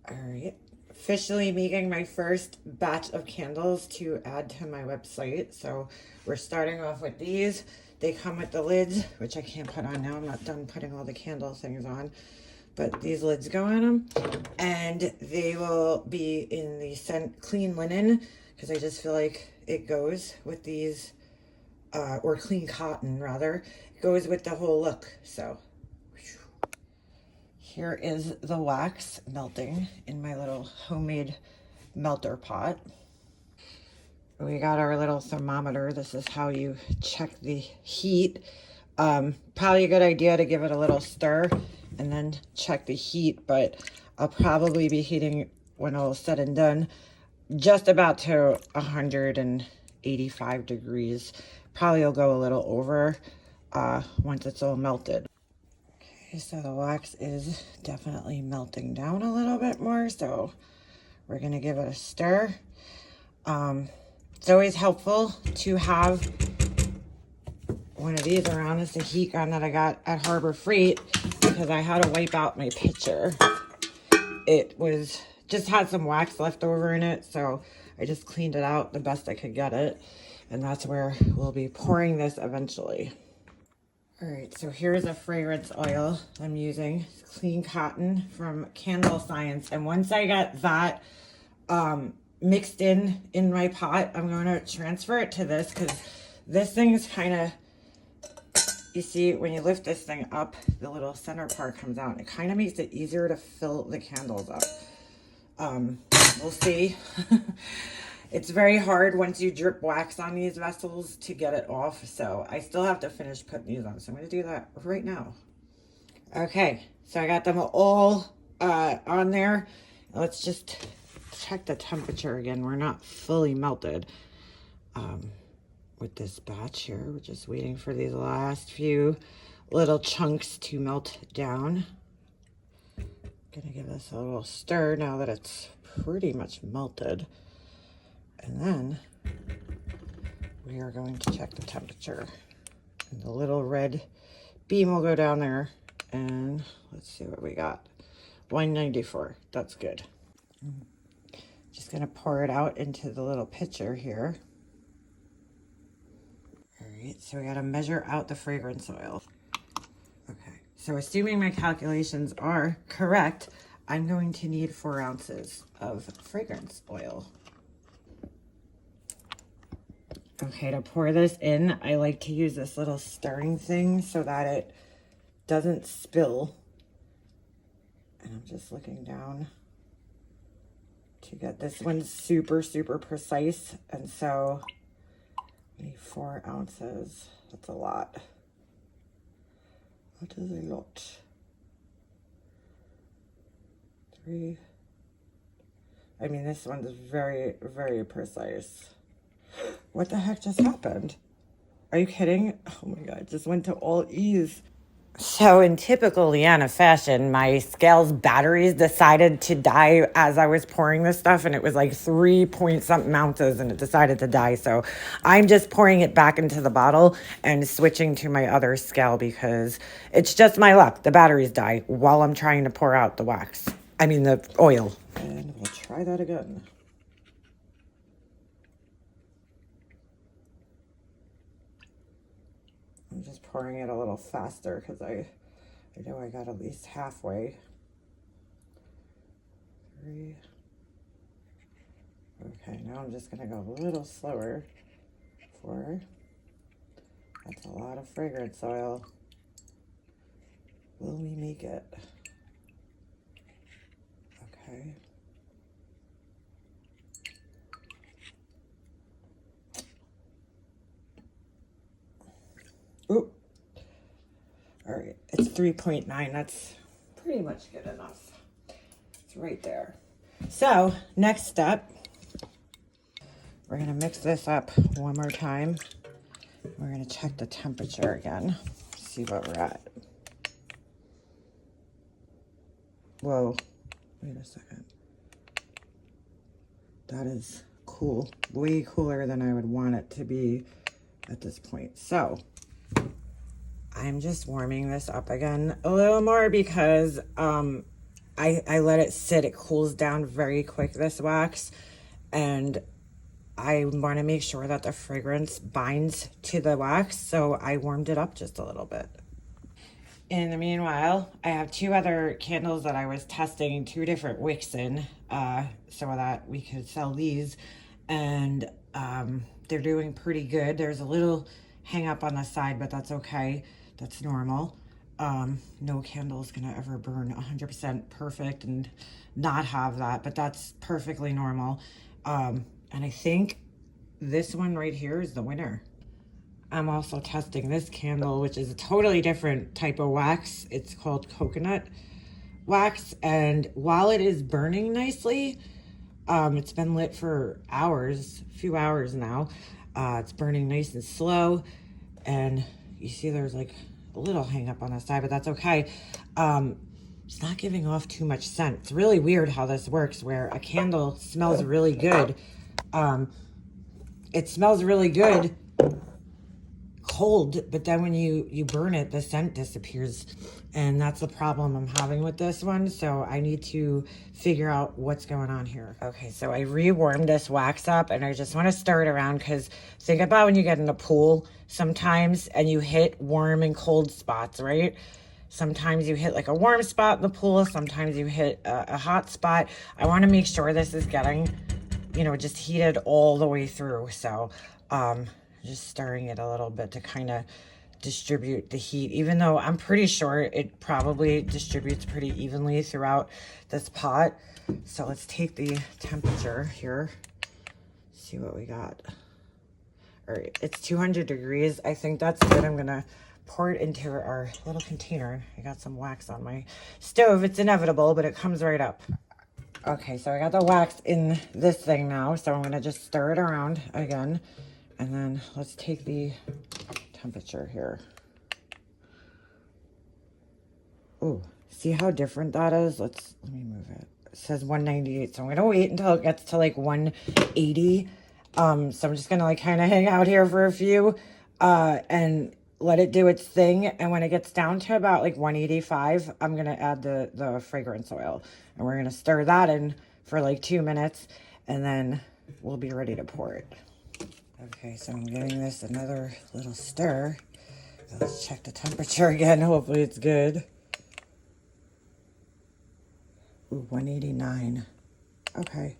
All right. Officially making my first batch of candles to add to my website. So we're starting off with these. They come with the lids, which I can't put on now. I'm not done putting all the candle things on. But these lids go on them. And they will be in the scent clean linen, because I just feel like it goes with these, or clean cotton rather. It goes with the whole look. So here is the wax melting in my little homemade melter pot. We got our little thermometer. This is how you check the heat. Probably a good idea to give it a little stir and then check the heat, but I'll probably be heating, when all is said and done, just about to 185 degrees. Probably will go a little over once it's all melted. Okay, so the wax is definitely melting down a little bit more, so we're gonna give it a stir. It's always helpful to have one of these around. It's a heat gun that I got at Harbor Freight because I had to wipe out my pitcher. It was just had some wax left over in it, so I just cleaned it out the best I could get it, and that's where we'll be pouring this eventually. All right, so here's a fragrance oil I'm using. It's clean cotton from Candle Science, and once I got that mixed in my pot, I'm going to transfer it to this, because this thing is kind of, you see, when you lift this thing up, the little center part comes out. It kind of makes it easier to fill the candles up. We'll see. It's very hard once you drip wax on these vessels to get it off, so I still have to finish putting these on, so I'm going to do that right now. Okay, so I got them all on there. Let's just check the temperature again. We're not fully melted with this batch here. We're just waiting for these last few little chunks to melt down. Gonna give this a little stir now that it's pretty much melted. And then we are going to check the temperature. And the little red beam will go down there. And let's see what we got. 194. That's good. Just going to pour it out into the little pitcher here. All right, so we got to measure out the fragrance oil. Okay, so assuming my calculations are correct, I'm going to need 4 ounces of fragrance oil. Okay, to pour this in, I like to use this little stirring thing so that it doesn't spill. And I'm just looking down to get this one super, super precise. And so I need 4 ounces. That's a lot. What is a lot? 3. I mean, this one's very, very precise. What the heck just happened? Are you kidding? Oh my God, it just went to all ease. So in typical Leanna fashion, my scale's batteries decided to die as I was pouring this stuff, and it was like 3 point something ounces, and it decided to die. So I'm just pouring it back into the bottle and switching to my other scale because it's just my luck. The batteries die while I'm trying to pour out the wax. I mean the oil. And we'll try that again. I'm just pouring it a little faster because I know I got at least halfway. 3. Okay, now I'm just going to go a little slower. 4. That's a lot of fragrance oil. Will we make it? Okay. Ooh. All right, it's 3.9. That's pretty much good enough. It's right there. So next step, we're gonna mix this up one more time. We're gonna check the temperature again, see what we're at. Whoa, wait a second. That is cool, way cooler than I would want it to be at this point. So I'm just warming this up again a little more because I let it sit. It cools down very quick, this wax. And I want to make sure that the fragrance binds to the wax. So I warmed it up just a little bit. In the meanwhile, I have 2 other candles that I was testing, 2 different wicks in, so that we could sell these. And they're doing pretty good. There's a little hang up on the side, but that's okay. That's normal. No candle is gonna ever burn 100% perfect and not have that, but that's perfectly normal. And I think this one right here is the winner. I'm also testing this candle, which is a totally different type of wax. It's called coconut wax. And while it is burning nicely, it's been lit for hours, a few hours now. It's burning nice and slow. And you see there's like a little hang up on the side, but that's okay. It's not giving off too much scent. It's really weird how this works, where a candle smells really good. It smells really good cold, but then when you burn it, the scent disappears, and that's the problem I'm having with this one. So I need to figure out what's going on here. Okay, so I rewarmed this wax up, and I just want to stir it around, because think about when you get in a pool sometimes and you hit warm and cold spots, right? Sometimes you hit like a warm spot in the pool, sometimes you hit a hot spot. I want to make sure this is getting, you know, just heated all the way through. So just stirring it a little bit to kind of distribute the heat, even though I'm pretty sure it probably distributes pretty evenly throughout this pot. So let's take the temperature here, see what we got. All right, it's 200 degrees. I think that's good. I'm gonna pour it into our little container. I got some wax on my stove. It's inevitable, but it comes right up. Okay, so I got the wax in this thing now, so I'm gonna just stir it around again. And then let's take the temperature here. Oh, see how different that is? Let me move it. It says 198, so I'm gonna wait until it gets to like 180. So I'm just gonna like kind of hang out here for a few and let it do its thing. And when it gets down to about like 185, I'm gonna add the fragrance oil, and we're gonna stir that in for like 2 minutes, and then we'll be ready to pour it. Okay, so I'm giving this another little stir. Let's check the temperature again. Hopefully it's good. Ooh, 189. Okay,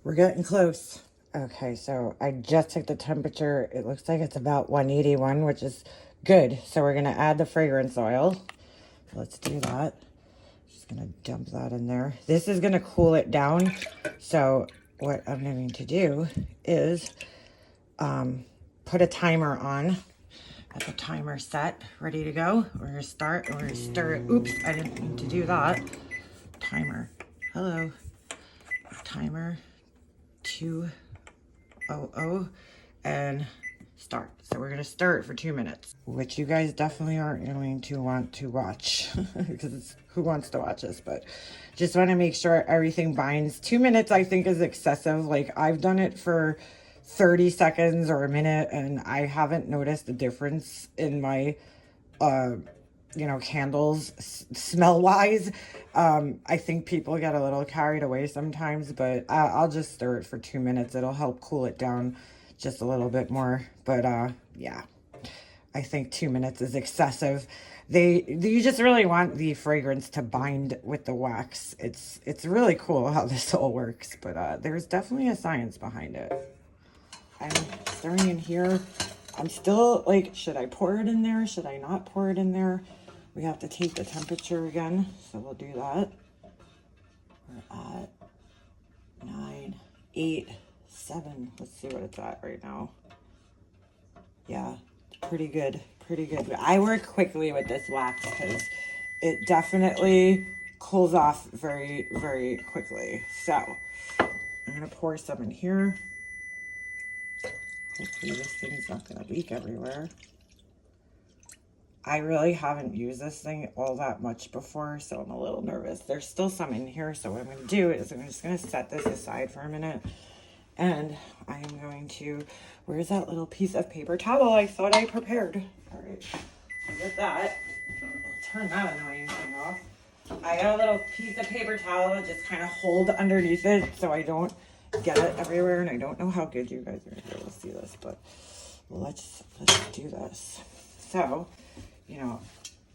we're getting close. Okay, so I just took the temperature. It looks like it's about 181, which is good. So we're gonna add the fragrance oil. Let's do that. Just gonna dump that in there. This is gonna cool it down. So what I'm going to do is put a timer on. Got the timer set, ready to go. We're gonna start, we're gonna stir it. Oops, I didn't mean to do that. Timer, hello. Timer, 200, and start. So we're gonna stir it for 2 minutes, which you guys definitely aren't going to want to watch, because it's, who wants to watch this? But just wanna make sure everything binds. 2 minutes I think is excessive. Like I've done it for 30 seconds or a minute, and I haven't noticed a difference in my you know, candles smell wise. I think people get a little carried away sometimes, but I'll just stir it for 2 minutes. It'll help cool it down just a little bit more. But yeah, I think 2 minutes is excessive. You just really want the fragrance to bind with the wax. It's really cool how this all works, but there's definitely a science behind it. I'm stirring in here. I'm still like, should I pour it in there? Should I not pour it in there? We have to take the temperature again, so we'll do that. We're at 9, 8, 7. Let's see what it's at right now. Yeah, pretty good, pretty good. I work quickly with this wax because it definitely cools off very, very quickly. So I'm gonna pour some in here. Hopefully this thing's not gonna leak everywhere. I really haven't used this thing all that much before, so I'm a little nervous. There's still some in here, so what I'm gonna do is I'm just gonna set this aside for a minute, and I am going to, where's that little piece of paper towel I thought I prepared? All right, I'll get that. I'll turn that annoying thing off. I got a little piece of paper towel to just kind of hold underneath it so I don't get it everywhere, and I don't know how good you guys are gonna be able to see this, but let's do this. So, you know,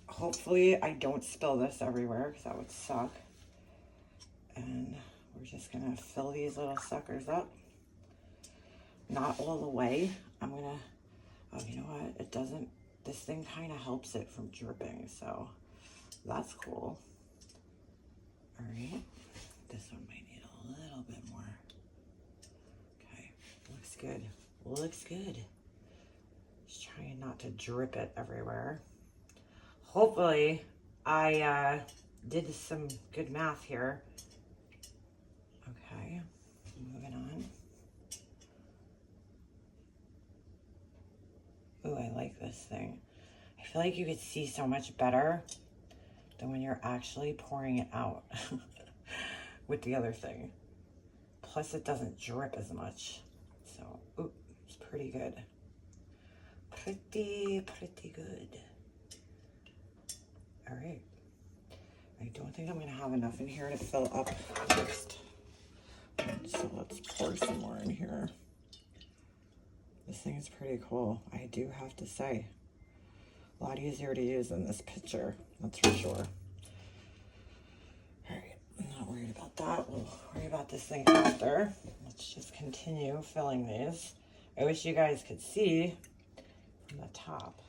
hopefully I don't spill this everywhere because that would suck. And we're just gonna fill these little suckers up. Not all the way. I'm gonna, oh, you know what? It doesn't, this thing kind of helps it from dripping, so that's cool. All right, this one might need a little bit more. Okay, looks good. Looks good. Just trying not to drip it everywhere. Hopefully, I did some good math here. Okay, moving on. Ooh, I like this thing. I feel like you could see so much better than when you're actually pouring it out with the other thing. Plus, it doesn't drip as much. So, ooh, it's pretty good. Pretty good. All right. I don't think I'm gonna have enough in here to fill up next. So let's pour some more in here. This thing is pretty cool, I do have to say. A lot easier to use in this picture, that's for sure. All right, I'm not worried about that. We'll worry about this thing after. Let's just continue filling these. I wish you guys could see from the top.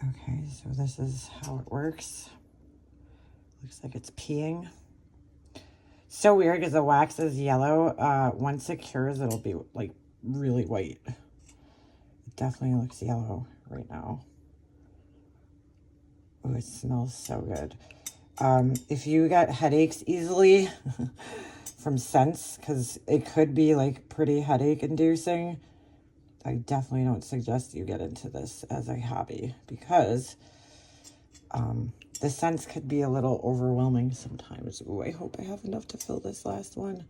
Okay, so this is how it works. Looks like it's peeing. So weird because the wax is yellow. Once it cures, it'll be like really white. It definitely looks yellow right now. Oh, it smells so good. If you get headaches easily from scents, because it could be like pretty headache inducing, I definitely don't suggest you get into this as a hobby because the scents could be a little overwhelming sometimes. Ooh, I hope I have enough to fill this last one.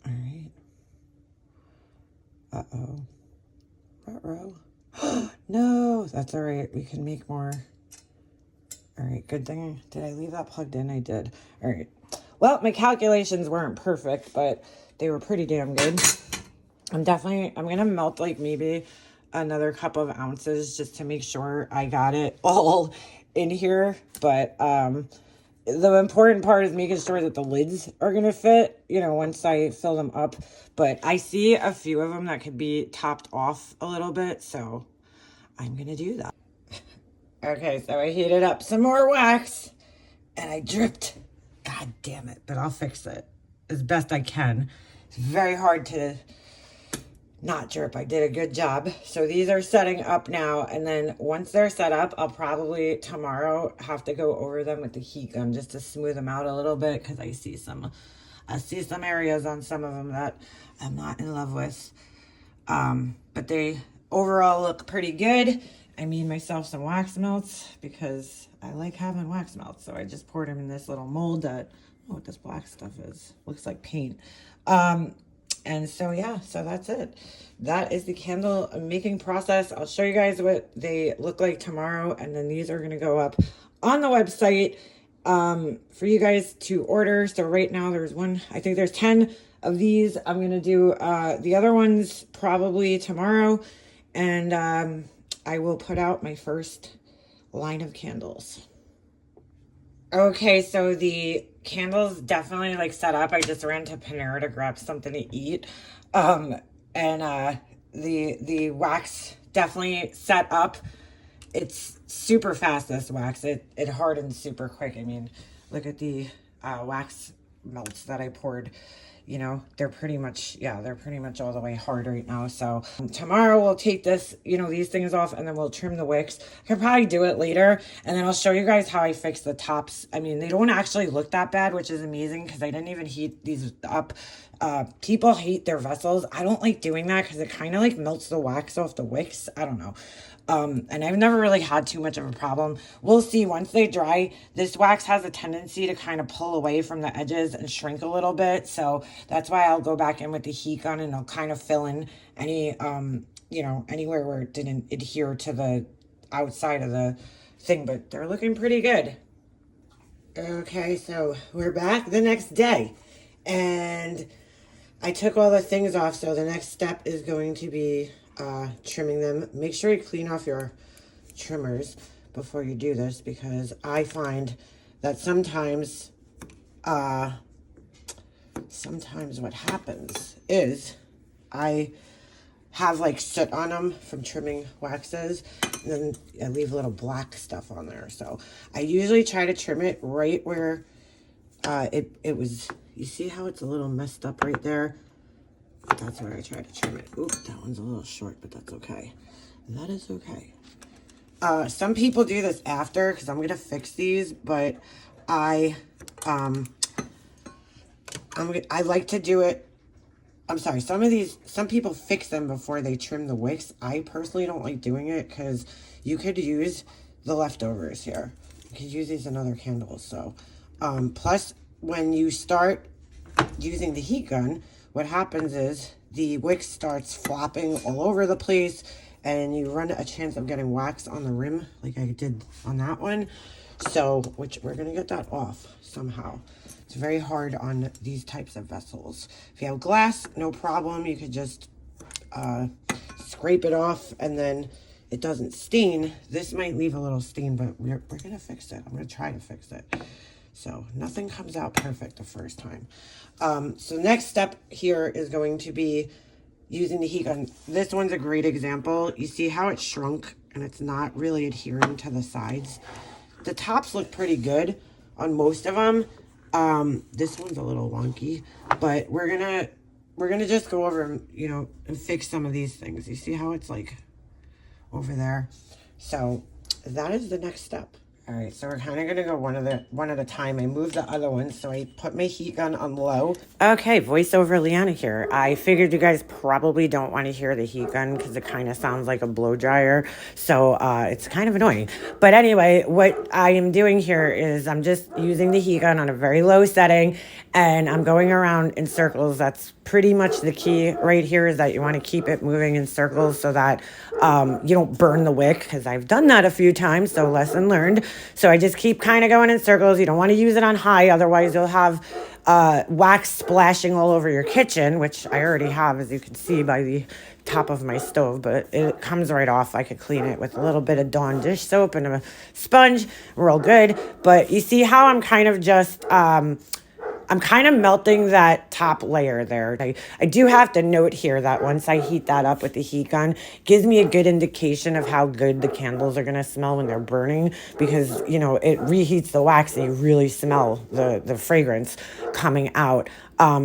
All right. Uh-oh. Uh-oh. No, that's all right. We can make more. All right, good thing. Did I leave that plugged in? I did. All right. Well, my calculations weren't perfect, but they were pretty damn good. I'm going to melt like maybe another couple of ounces just to make sure I got it all in here. But the important part is making sure that the lids are going to fit, you know, once I fill them up. But I see a few of them that could be topped off a little bit, so I'm going to do that. Okay, so I heated up some more wax and I dripped. God damn it, but I'll fix it as best I can. It's very hard to not drip. I did a good job. So these are setting up now, and then once they're set up, I'll probably tomorrow have to go over them with the heat gun just to smooth them out a little bit because I see some areas on some of them that I'm not in love with. But they overall look pretty good. I made myself some wax melts because I like having wax melts. So I just poured them in this little mold that, I don't know what this black stuff is. Looks like paint. And so, yeah, so that's it. That is the candle making process. I'll show you guys what they look like tomorrow. And then these are going to go up on the website for you guys to order. So right now there's I think there's 10 of these. I'm going to do the other ones probably tomorrow. And I will put out my first line of candles. Okay, so the candles definitely like set up. I just ran to Panera to grab something to eat. And the wax definitely set up. It's super fast, this wax. It hardens super quick. I mean, look at the wax melts that I poured. You know, they're pretty much all the way hard right now. So tomorrow we'll take this, you know, these things off, and then we'll trim the wicks. I can probably do it later, and then I'll show you guys how I fix the tops. I mean, they don't actually look that bad, which is amazing because I didn't even heat these up. People hate their vessels. I don't like doing that because it kind of like melts the wax off the wicks. I don't know. And I've never really had too much of a problem. We'll see once they dry. This wax has a tendency to kind of pull away from the edges and shrink a little bit. So that's why I'll go back in with the heat gun and I'll kind of fill in any, you know, anywhere where it didn't adhere to the outside of the thing, but they're looking pretty good. Okay, so we're back the next day, and I took all the things off, so the next step is going to be trimming them. Make sure you clean off your trimmers before you do this, because I find that sometimes what happens is I have like soot on them from trimming waxes, and then I leave a little black stuff on there. So I usually try to trim it right where it was. You see how it's a little messed up right there? That's where I try to trim it. Oop, that one's a little short, but that's okay. That is okay. Some people do this after, because I'm gonna fix these, but I like to do it. I'm sorry, some people fix them before they trim the wicks. I personally don't like doing it, because you could use the leftovers here. You could use these in other candles. So, plus, when you start using the heat gun, what happens is the wick starts flopping all over the place, and you run a chance of getting wax on the rim, like I did on that one. So, which we're going to get that off somehow. It's very hard on these types of vessels. If you have glass, no problem. You could just scrape it off, and then it doesn't stain. This might leave a little stain, but we're going to fix it. I'm going to try to fix it. So nothing comes out perfect the first time. So next step here is going to be using the heat gun. This one's a great example. You see how it shrunk, and it's not really adhering to the sides. The tops look pretty good on most of them. This one's a little wonky, but we're gonna just go over, and fix some of these things. You see how it's like over there? So that is the next step. All right, so we're kind of gonna go one at a time. I moved the other one, so I put my heat gun on low. Okay, voiceover Leanna here. I figured you guys probably don't want to hear the heat gun, because it kind of sounds like a blow dryer, so it's kind of annoying. But anyway, what I am doing here is I'm just using the heat gun on a very low setting, and I'm going around in circles. That's pretty much the key right here, is that you want to keep it moving in circles so that you don't burn the wick, because I've done that a few times, so lesson learned. So I just keep kind of going in circles. You don't want to use it on high, otherwise you'll have wax splashing all over your kitchen, which I already have, as you can see by the top of my stove, but it comes right off. I could clean it with a little bit of Dawn dish soap and a sponge, real good. But you see how I'm kind of just I'm kind of melting that top layer there. I do have to note here that once I heat that up with the heat gun, gives me a good indication of how good the candles are going to smell when they're burning, because, it reheats the wax and you really smell the fragrance coming out.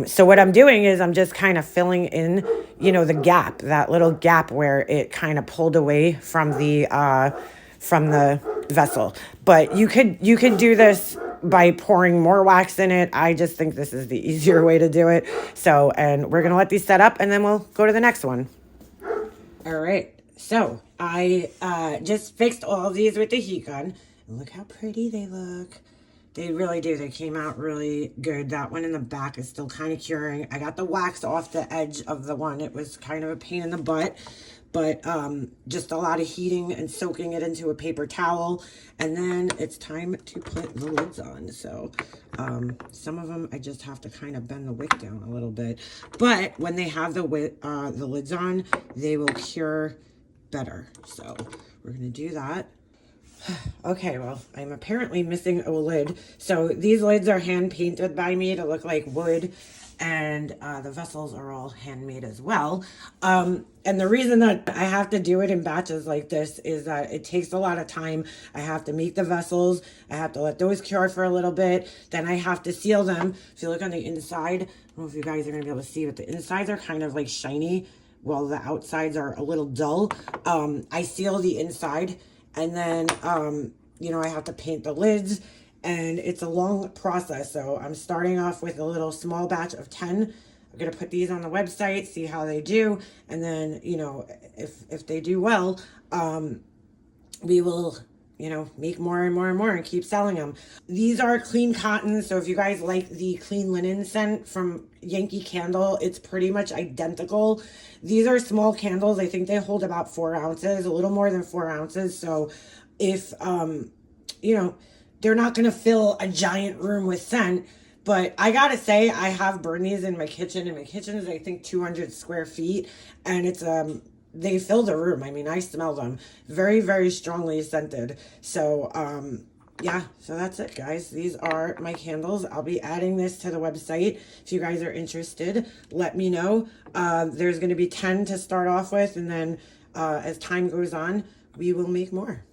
So what I'm doing is I'm just kind of filling in, the gap, that little gap where it kind of pulled away from the vessel. But you could do this by pouring more wax in it. I just think this is the easier way to do it. So, and we're going to let these set up, and then we'll go to the next one. All right. So I just fixed all of these with the heat gun. And look how pretty they look. They really do. They came out really good. That one in the back is still kind of curing. I got the wax off the edge of the one. It was kind of a pain in the butt, but just a lot of heating and soaking it into a paper towel. And then it's time to put the lids on. So some of them I just have to kind of bend the wick down a little bit. But when they have the lids on, they will cure better. So we're going to do that. Okay, well, I'm apparently missing a lid. So these lids are hand painted by me to look like wood, and the vessels are all handmade as well. And the reason that I have to do it in batches like this is that it takes a lot of time. I have to make the vessels. I have to let those cure for a little bit. Then I have to seal them. If you look on the inside, I don't know if you guys are going to be able to see, but the insides are kind of like shiny, while the outsides are a little dull. I seal the inside, and then, I have to paint the lids, and it's a long process. So I'm starting off with a little small batch of 10. I'm going to put these on the website, see how they do. And then, if they do well, we will, make more and more and more and keep selling them. These are clean cotton. So if you guys like the clean linen scent from Yankee Candle, it's pretty much identical. These are small candles. I think they hold about 4 ounces, a little more than 4 ounces. So if, you know, they're not going to fill a giant room with scent. But I gotta say, I have burned these in my kitchen, and my kitchen is, I think, 200 square feet, and it's they fill the room. I mean, I smell them very, very strongly scented. So yeah, so that's it, guys. These are my candles. I'll be adding this to the website. If you guys are interested, let me know. There's going to be 10 to start off with, and then as time goes on, we will make more.